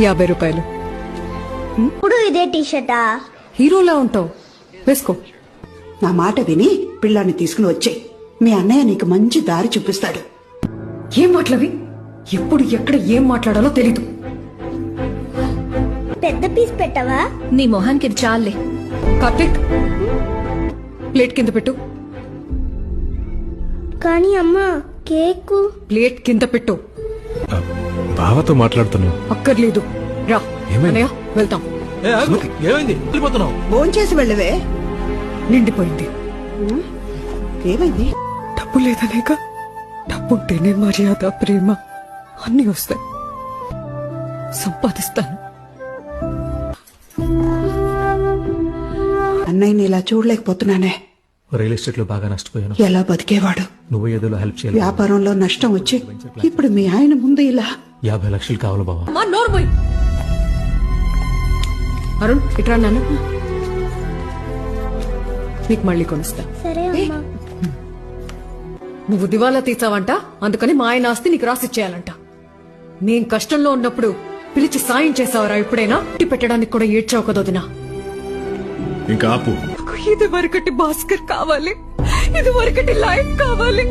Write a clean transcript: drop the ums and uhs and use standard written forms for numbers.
50 రూపాయలు. ఇప్పుడు ఇదే టీషర్టా? హీరోలా ఉంటావు, వేసుకో. నా మాట విని పిల్లాన్ని తీసుకుని వచ్చే మీ అన్నయ్య నీకు మంచి దారి చూపిస్తాడు. ఏం మాటలవి? ఎప్పుడు ఎక్కడ ఏం మాట్లాడాలో తెలీదు. పెద్ద పీస్ పెట్టవా? నీ మొహానికి ఇది చాలే. కార్తీక్, ప్లేట్ కింద పెట్టు. కానీ అమ్మా కేక్. ప్లేట్ కింద పెట్టు. బావతో మాట్లాడుతున్నావు. అక్కర్లేదు, రా. ఏమైంది? అన్నయ్య, వెళ్తాం. ఏమైంది? వెళ్ళిపోతున్నావు? భోంచేసి వెళ్ళవే. నిండిపోయింది. ఏమైంది? డబ్బు లేదనేక. డబ్బుంటేనే మర్యాద, ప్రేమ అన్నీ వస్తాయి. సంపాదిస్తాను. అన్నయ్యని ఇలా చూడలేకపోతున్నానే. రియల్ ఎస్టేట్ లో బాగా నష్టపోయాను. ఎలా బతికేవాడు? నువ్వు ఏదో హెల్ప్ చేయాలి. వ్యాపారంలో నష్టం వచ్చి ఇప్పుడు మీ ఆయన ముందు ఇలా. 50 లక్షలు కావాలి బావా. అమ్మా, నోర్మోయ్. అరుణ్, ఇట్రా నాన్న. నీకు మళ్ళీ కొనిస్తా. సరే అమ్మా. నువ్వు దివాలా తీసావంట, అందుకని మా ఆయన ఆస్తి నీకు రాసిచ్చేయాలంట. నేను కష్టంలో ఉన్నప్పుడు పిలిచి సాయం చేసావరా ఎప్పుడైనా? ఇంటి పెట్టడానికి కూడా ఏడ్చావు కదా వదినా. ఇంకా ఆపు. ఇది వరకటి భాస్కర్ కావాలి, ఇది వరకటి లైఫ్ కావాలి.